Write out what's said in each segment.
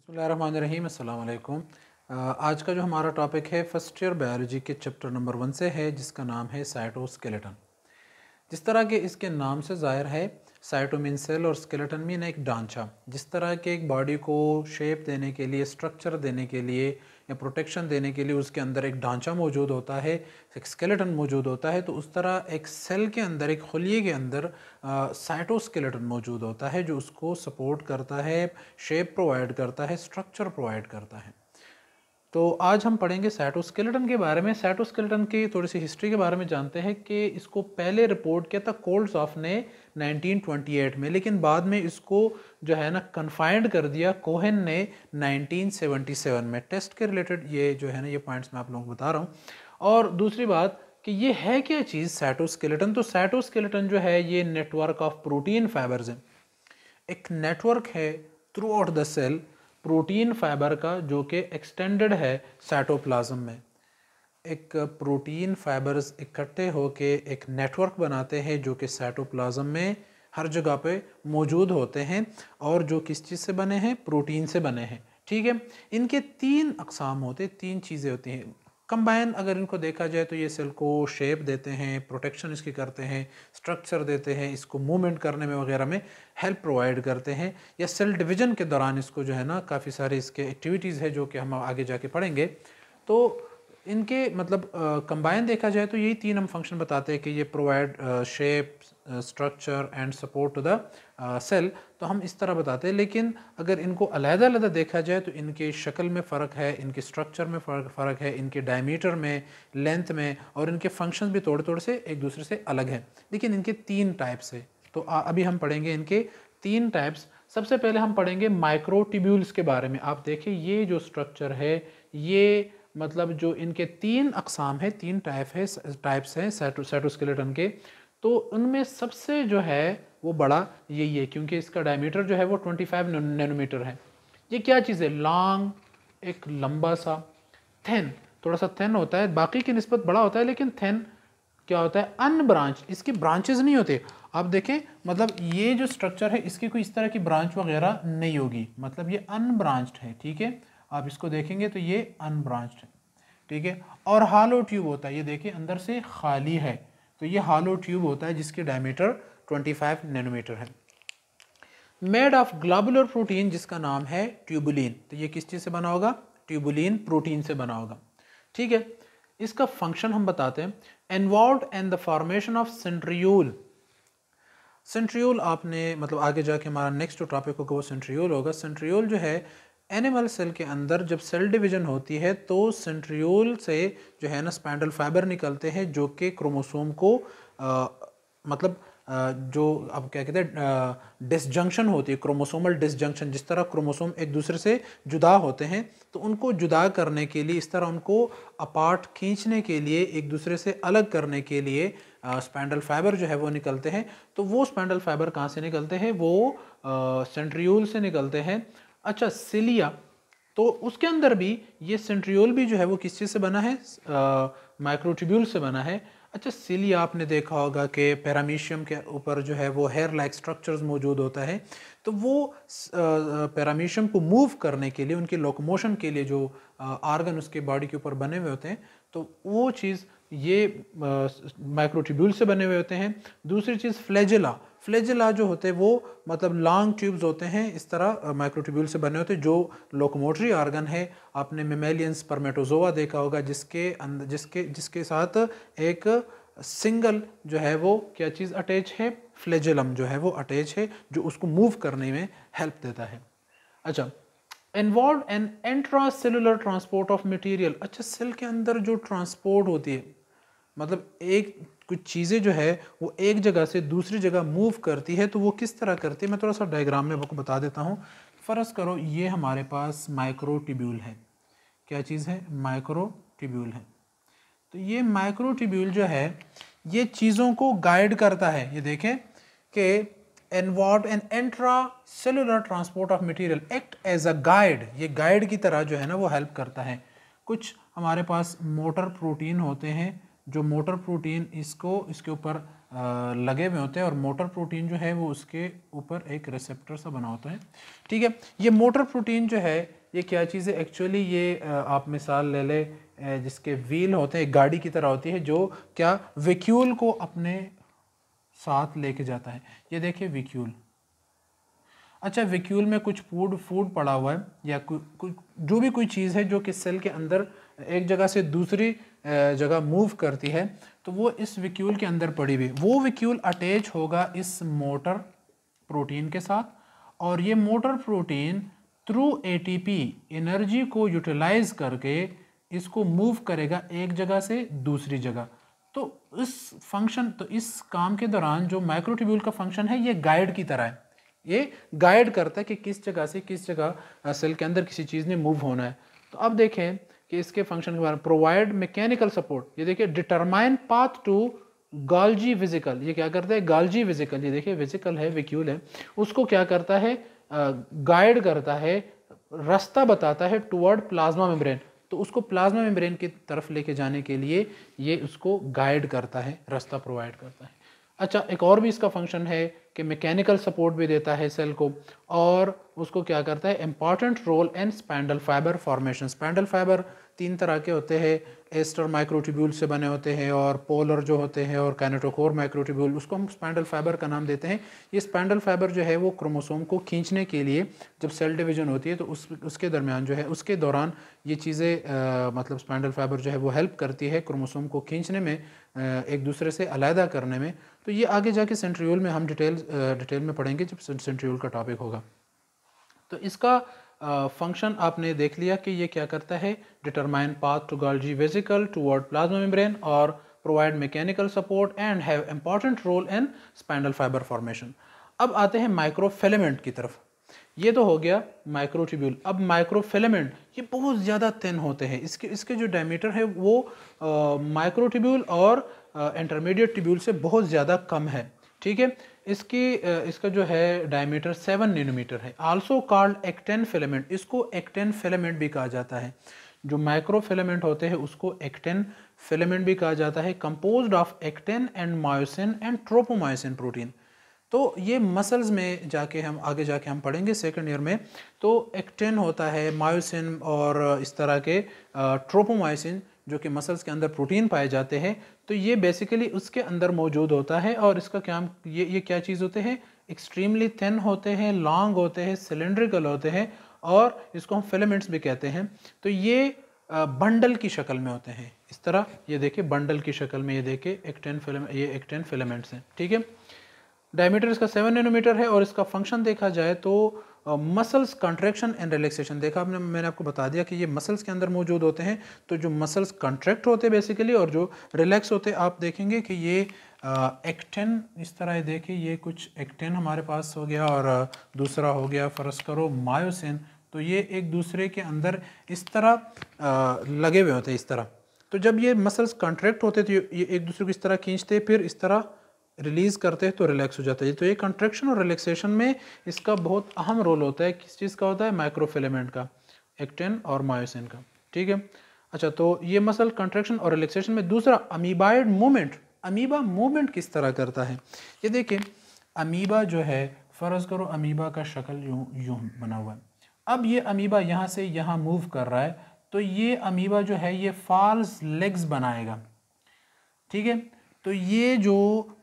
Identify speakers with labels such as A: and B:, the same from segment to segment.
A: बिस्मिल्लाहिर्रहमानिर्रहीम, अस्सलाम वालेकुम। आज का जो हमारा टॉपिक है फर्स्ट ईयर बायोलॉजी के चैप्टर नंबर 1 से है, जिसका नाम है साइटोस्केलेटन। जिस तरह के इसके नाम से ज़ाहिर है, साइटो मीन सेल और स्केलेटन मीन एक ढांचा। जिस तरह के एक बॉडी को शेप देने के लिए, स्ट्रक्चर देने के लिए या प्रोटेक्शन देने के लिए उसके अंदर एक ढांचा मौजूद होता है, एक स्केलेटन मौजूद होता है, तो उस तरह एक सेल के अंदर, एक खलिए के अंदर साइटोस्केलेटन मौजूद होता है, जो उसको सपोर्ट करता है, शेप प्रोवाइड करता है, स्ट्रक्चर प्रोवाइड करता है। तो आज हम पढ़ेंगे साइटोस्केलेटन के बारे में। साइटोस्केलेटन की थोड़ी सी हिस्ट्री के बारे में जानते हैं कि इसको पहले रिपोर्ट किया था कोल्ड्सॉफ ने 1928 में, लेकिन बाद में इसको जो है ना कन्फाइंड कर दिया कोहेन ने 1977 में। टेस्ट के रिलेटेड ये जो है ना ये पॉइंट्स मैं आप लोगों को बता रहा हूँ। और दूसरी बात कि ये है क्या चीज़ साइटोस्केलेटन। तो साइटोस्केलेटन जो है ये नेटवर्क ऑफ प्रोटीन फाइबर्स है, एक नेटवर्क है throughout the cell protein fibre का, जो कि एक्सटेंडेड है साइटोप्लाज्म में। एक प्रोटीन फाइबर्स इकट्ठे होके एक नेटवर्क बनाते हैं, जो कि साइटोप्लाज्म में हर जगह पे मौजूद होते हैं, और जो किस चीज़ से बने हैं, प्रोटीन से बने हैं। ठीक है, इनके 3 अक़साम होते हैं, 3 चीज़ें होती हैं कंबाइन। अगर इनको देखा जाए तो ये सेल को शेप देते हैं, प्रोटेक्शन इसकी करते हैं, स्ट्रक्चर देते हैं, इसको मूवमेंट करने में वगैरह में हेल्प प्रोवाइड करते हैं, या सेल डिवीजन के दौरान इसको जो है ना काफ़ी सारे इसके एक्टिविटीज़ है जो कि हम आगे जाके पढ़ेंगे। तो इनके मतलब कंबाइन देखा जाए तो यही 3 हम फंक्शन बताते हैं कि ये provide shape, structure and support to the cell. तो हम इस तरह बताते हैं, लेकिन अगर इनको अलग-अलग देखा जाए तो इनके शक्ल में फ़र्क है, इनके स्ट्रक्चर में फ़र्क है, इनके डायमीटर में, लेंथ में, और इनके फंक्शंस भी थोड़े-थोड़े से एक दूसरे से अलग हैं, लेकिन इनके 3 टाइप्स है। तो अभी हम पढ़ेंगे इनके 3 टाइप्स। सबसे पहले हम पढ़ेंगे माइक्रोट्यूब्यूल्स के बारे में। आप देखिए ये जो स्ट्रक्चर है, ये मतलब जो इनके 3 अक़साम है, 3 टाइप्स हैं साइटोस्केलेटन के। तो उनमें सबसे जो है वो बड़ा यही है, क्योंकि इसका डायमीटर जो है वो 25 नैनोमीटर है। ये क्या चीज़ है, लॉन्ग, एक लंबा सा, थिन, थोड़ा सा थिन होता है, बाकी की निस्बत बड़ा होता है, लेकिन थिन क्या होता है, अनब्रांच, इसकी ब्रांचेस नहीं होते। आप देखें मतलब ये जो स्ट्रक्चर है इसकी कोई इस तरह की ब्रांच वगैरह नहीं होगी, मतलब ये अनब्रांच्ड है। ठीक है, आप इसको देखेंगे तो ये अनब्रांच्ड है। ठीक है, और हालो ट्यूब होता है, ये देखिए अंदर से खाली है, तो ये हालो ट्यूब होता है जिसकी डायमीटर 25 नैनोमीटर है। मेड ऑफ ग्लोबुलर प्रोटीन, जिसका नाम है ट्यूबुलिन। तो ये किस चीज़ से बना होगा, ट्यूबुलिन प्रोटीन से बना होगा। ठीक है, इसका फंक्शन हम बताते हैं। Involved in the formation of centriole. Centriole आपने मतलब आगे जाके हमारा नेक्स्ट जो टॉपिक होगा वो सेंट्रियोल होगा। सेंट्रियोल जो है एनिमल सेल के अंदर जब सेल डिवीजन होती है तो सेंट्रियोल से जो है ना स्पाइंडल फाइबर निकलते हैं, जो कि क्रोमोसोम को मतलब जो अब क्या कहते हैं डिसजंक्शन होती है, क्रोमोसोमल डिसजंक्शन। जिस तरह क्रोमोसोम एक दूसरे से जुदा होते हैं, तो उनको जुदा करने के लिए, इस तरह उनको अपार्ट खींचने के लिए, एक दूसरे से अलग करने के लिए स्पाइंडल फाइबर जो है वो निकलते हैं। तो वो स्पाइंडल फाइबर कहाँ से निकलते हैं, वो सेंट्रियोल से निकलते हैं। अच्छा, सिलिया, तो उसके अंदर भी ये सेंट्रियोल भी जो है वो किस चीज़ से बना है, माइक्रोट्यूब्यूल से बना है। अच्छा, सिलिया आपने देखा होगा कि पैरामीशियम के ऊपर जो है वो हेयर लाइक स्ट्रक्चर्स मौजूद होता है, तो वो पैरामीशियम को मूव करने के लिए, उनके लोकोमोशन के लिए जो आर्गन उसके बॉडी के ऊपर बने हुए होते हैं, तो वो चीज़ ये माइक्रोट्यूब्यूल से बने हुए होते हैं। दूसरी चीज़ फ्लैजेला, फ्लैजेला जो होते हैं वो मतलब लॉन्ग ट्यूब्स होते हैं, इस तरह माइक्रोट्यूब्यूल से बने होते हैं, जो लोकोमोटरी ऑर्गन है। आपने मेमेलियन स्पर्मेटोजोआ देखा होगा, जिसके अंदर जिसके साथ एक सिंगल जो है वो क्या चीज़ अटैच है, फ्लैजेलम जो है वो अटैच है, जो उसको मूव करने में हेल्प देता है। अच्छा, involve N intracellular transport of material. अच्छा, सेल के अंदर जो ट्रांसपोर्ट होती है, मतलब एक कुछ चीज़ें जो है वो एक जगह से दूसरी जगह मूव करती है, तो वो किस तरह करती है, मैं थोड़ा सा डायग्राम में आपको बता देता हूँ। फ़र्ज़ करो ये हमारे पास माइक्रोट्यूब्यूल है। क्या चीज़ है, माइक्रोट्यूब्यूल है। तो ये माइक्रोट्यूब्यूल जो है ये चीज़ों को गाइड करता है। ये देखें कि involve an intracellular transport of material, act as a guide, ये गाइड की तरह जो है ना वो हेल्प करता है। कुछ हमारे पास मोटर प्रोटीन होते हैं, जो मोटर प्रोटीन इसको इसके ऊपर लगे हुए होते हैं और मोटर प्रोटीन जो है वो उसके ऊपर एक रिसेप्टर सा बना होता है। ठीक है, ये मोटर प्रोटीन जो है ये क्या चीज़ है एक्चुअली, ये आप मिसाल ले ले जिसके व्हील होते हैं, एक गाड़ी की तरह होती है जो क्या वैक्यूल को अपने साथ लेके जाता है। ये देखिए वैक्यूल। अच्छा, वैक्यूल में कुछ फूड पड़ा हुआ है या कुछ जो भी कोई चीज़ है जो कि सेल के अंदर एक जगह से दूसरी जगह मूव करती है, तो वो इस वैक्यूल के अंदर पड़ी हुई, वो वैक्यूल अटैच होगा इस मोटर प्रोटीन के साथ, और ये motor protein through ATP energy को यूटिलाइज करके इसको मूव करेगा एक जगह से दूसरी जगह। तो इस काम के दौरान जो माइक्रोट्यूब्यूल का फंक्शन है ये गाइड की तरह है, ये गाइड करता है कि किस जगह से किस जगह सेल के अंदर किसी चीज़ ने मूव होना है। तो अब देखें कि इसके फंक्शन के बारे में, प्रोवाइड मैकेनिकल सपोर्ट, ये देखिए determine path to Golgi vesicle, ये क्या करता है गोल्जी वेसिकल, ये देखिए वेसिकल है वैक्यूल है, उसको क्या करता है गाइड करता है, रास्ता बताता है टुवर्ड प्लाज्मा मेम्ब्रेन। तो उसको प्लाज्मा मेम्ब्रेन की तरफ लेके जाने के लिए ये उसको गाइड करता है, रास्ता प्रोवाइड करता है। अच्छा, एक और भी इसका फंक्शन है कि मैकेनिकल सपोर्ट भी देता है सेल को, और उसको क्या करता है important role in spindle fibre formation. Spindle fibre 3 तरह के होते हैं, एस्टर माइक्रोट्यूब्यूल से बने होते हैं और पोलर जो होते हैं और काइनेटोकोर माइक्रोट्यूब्यूल, उसको हम स्पैंडल फाइबर का नाम देते हैं। ये स्पैंडल फाइबर जो है वो क्रोमोसोम को खींचने के लिए जब सेल डिवीजन होती है तो उसके दरमियान जो है उसके दौरान ये चीज़ें मतलब स्पैंडल फाइबर जो है वो हेल्प करती है क्रोमोसोम को खींचने में, एक दूसरे से अलहदा करने में। तो ये आगे जाके सेंट्रियोल में हम डिटेल में पढ़ेंगे जब सेंट्रियोल का टॉपिक होगा। तो इसका फंक्शन आपने देख लिया कि ये क्या करता है, determine path to Golgi vesicle toward plasma membrane और provide mechanical support and have important role in spindle fibre formation. अब आते हैं माइक्रोफिलामेंट की तरफ। ये तो हो गया माइक्रोट्यूब्यूल। अब माइक्रोफिलामेंट ये बहुत ज़्यादा थिन होते हैं, इसके जो डायमीटर है वो माइक्रोट्यूब्यूल और इंटरमीडिएट ट्यूब्यूल से बहुत ज़्यादा कम है। ठीक है, इसका जो है डायमीटर 7 नैनोमीटर है। आल्सो कॉल्ड एक्टिन फिलामेंट, इसको एक्टिन फिलामेंट भी कहा जाता है। जो माइक्रोफिलामेंट होते हैं उसको एक्टिन फिलामेंट भी कहा जाता है, composed of actin and myosin and tropomyosin protein. तो ये मसल्स में जाके हम आगे जाके हम पढ़ेंगे सेकंड ईयर में। तो एक्टिन होता है, मायोसिन और इस तरह के ट्रोपोमायोसिन जो कि मसल्स के अंदर प्रोटीन पाए जाते हैं, तो ये बेसिकली उसके अंदर मौजूद होता है। और इसका क्या ये क्या चीज़ होते हैं, एक्सट्रीमली थिन होते हैं, लॉन्ग होते हैं, सिलेंड्रिकल होते हैं, और इसको हम फिलामेंट्स भी कहते हैं। तो ये बंडल की शक्ल में होते हैं इस तरह, ये देखिए बंडल की शक्ल में, ये देखिए एक्टिन फिलामेंट्स हैं। ठीक है, डायमीटर इसका 7 नैनोमीटर है और इसका फंक्शन देखा जाए तो मसल्स कंट्रैक्शन एंड रिलैक्सेशन। देखा मैंने आपको बता दिया कि ये मसल्स के अंदर मौजूद होते हैं। तो जो मसल्स कंट्रैक्ट होते हैं बेसिकली और जो रिलैक्स होते हैं, आप देखेंगे कि ये एक्टिन इस तरह है, देखिए ये कुछ एक्टिन हमारे पास हो गया और दूसरा हो गया फर्ज करो मायोसिन। तो ये एक दूसरे के अंदर इस तरह लगे हुए होते हैं इस तरह। तो जब ये मसल्स कंट्रैक्ट होते तो ये एक दूसरे को इस तरह खींचते, फिर इस तरह रिलीज़ करते हैं तो रिलैक्स हो जाता है। तो ये कंट्रैक्शन और रिलैक्सेशन में इसका बहुत अहम रोल होता है। किस चीज़ का होता है, माइक्रोफिलामेंट का, एक्टिन और मायोसिन का। ठीक है, अच्छा, तो ये मसल कंट्रैक्शन और रिलैक्सेशन में। दूसरा अमीबाइड मूवमेंट, अमीबा मूवमेंट किस तरह करता है, ये देखिए अमीबा जो है फ़र्ज़ करो अमीबा का शक्ल यूँ बना हुआ है। अब ये अमीबा यहाँ से यहाँ मूव कर रहा है, तो ये अमीबा जो है ये फॉल्स लेग्स बनाएगा। ठीक है, तो ये जो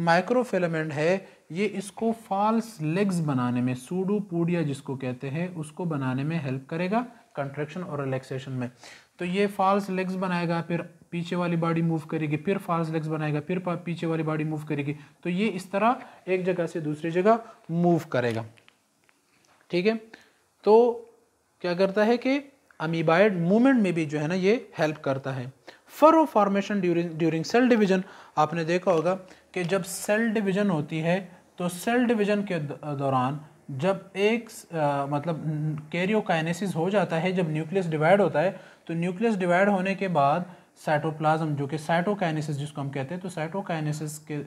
A: माइक्रोफिलामेंट है ये इसको फॉल्स लेग्स बनाने में, सूडोपोडिया जिसको कहते हैं, उसको बनाने में हेल्प करेगा कंट्रैक्शन और रिलैक्सेशन में। तो ये फॉल्स लेग्स बनाएगा, फिर पीछे वाली बॉडी मूव करेगी, फिर फॉल्स लेग्स बनाएगा, फिर पीछे वाली बॉडी मूव करेगी। तो ये इस तरह एक जगह से दूसरी जगह मूव करेगा। ठीक है, तो क्या करता है कि अमीबाइड मूवमेंट में भी जो है ना ये हेल्प करता है। Furrow formation during cell division, आपने देखा होगा कि जब सेल डिवीजन होती है तो सेल डिवीजन के दौरान जब एक मतलब कैरियोकाइनेसिस हो जाता है, जब न्यूक्लियस डिवाइड होता है, तो न्यूक्लियस डिवाइड होने के बाद साइटोप्लाज्म जो कि साइटोकाइनेसिस जिसको हम कहते हैं, तो साइटोकाइनेसिस के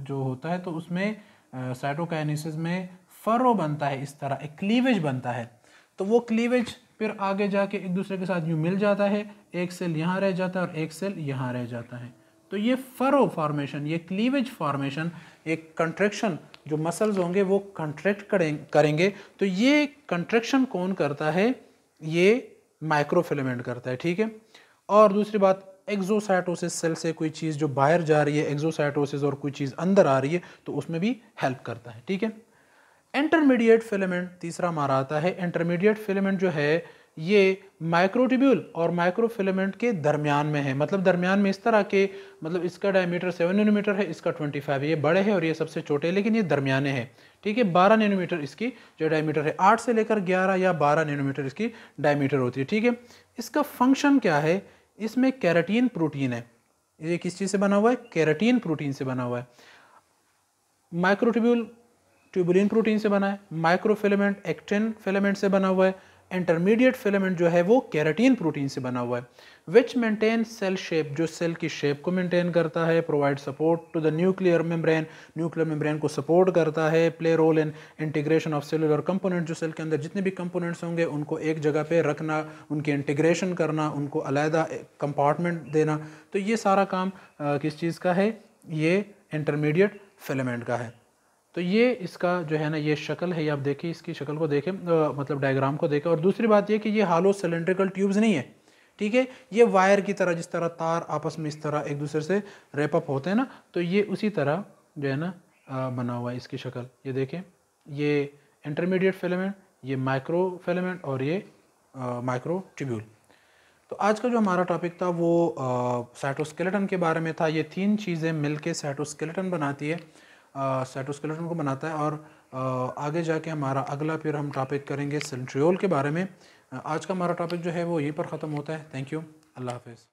A: जो होता है तो उसमें साइटोकाइनेसिस में फरो बनता है, इस तरह एक क्लीवेज बनता है। तो वो क्लीवेज फिर आगे जाके एक दूसरे के साथ यूँ मिल जाता है, एक सेल यहाँ रह जाता है और एक सेल यहाँ रह जाता है। तो ये फरो फॉर्मेशन, ये क्लीवेज फॉर्मेशन, एक कंट्रैक्शन, जो मसल्स होंगे वो कंट्रैक्ट करेंगे। तो ये कंट्रैक्शन कौन करता है? ये माइक्रोफिलामेंट करता है, ठीक है। और दूसरी बात, एक्सोसाइटोसिस, सेल से कोई चीज़ जो बाहर जा रही है, एक्सोसाइटोसिस, और कोई चीज़ अंदर आ रही है, तो उसमें भी हेल्प करता है, ठीक है। इंटरमीडिएट फिलामेंट तीसरा हमारा आता है। इंटरमीडिएट फिलामेंट जो है ये माइक्रोट्यूब्यूल और माइक्रोफिलामेंट के दरमियान में है, मतलब दरमियान में इस तरह के, मतलब इसका डायमीटर 7 नैनोमीटर है, इसका 25, ये बड़े हैं और ये सबसे छोटे, लेकिन ये दरमियाने हैं, ठीक है। 12 नैनोमीटर इसकी जो डायमीटर है, 8 से लेकर 11 या 12 नैनोमीटर इसकी डायमीटर होती है, ठीक है। इसका फंक्शन क्या है? इसमें केराटिन प्रोटीन है। ये किस चीज़ से बना हुआ है? केराटिन प्रोटीन से बना हुआ है। माइक्रोट्यूब्यूल ट्यूबुलिन प्रोटीन से बना है, माइक्रोफिलामेंट एक्टिन फिलामेंट से बना हुआ है, इंटरमीडिएट फिलामेंट जो है वो केराटिन प्रोटीन से बना हुआ है। विच मेंटेन सेल शेप, जो सेल की शेप को मेंटेन करता है, provide support to the nuclear membrane, nuclear membrane को सपोर्ट करता है, play role in integration of cellular component, जो सेल के अंदर जितने भी कंपोनेंट्स होंगे उनको एक जगह पे रखना, उनकी इंटीग्रेशन करना, उनको अलहदा कंपार्टमेंट देना। तो ये सारा काम किस चीज़ का है? ये इंटरमीडिएट फिलामेंट का है। तो ये इसका जो है ना, ये शक्ल है, ये आप देखिए, इसकी शक्ल को देखें, मतलब डायग्राम को देखें। और दूसरी बात ये कि ये हालो सिलेंड्रिकल ट्यूब्स नहीं है, ठीक है। ये वायर की तरह, जिस तरह तार आपस में इस तरह एक दूसरे से रैप अप होते हैं ना, तो ये उसी तरह जो है ना बना हुआ है इसकी शक्ल। ये देखें, ये इंटरमीडिएट फिलामेंट, ये माइक्रो फिलामेंट, और ये माइक्रो ट्यूब्यूल। तो आज का जो हमारा टॉपिक था वो साइटोस्केलेटन के बारे में था। ये 3 चीज़ें मिलके साइटोस्केलेटन बनाती है, साइटोस्केलेटन को बनाता है। और आगे जाके हमारा अगला फिर हम टॉपिक करेंगे सेंट्रियोल के बारे में। आज का हमारा टॉपिक जो है वो यहीं पर ख़त्म होता है। थैंक यू, अल्लाह हाफिज़।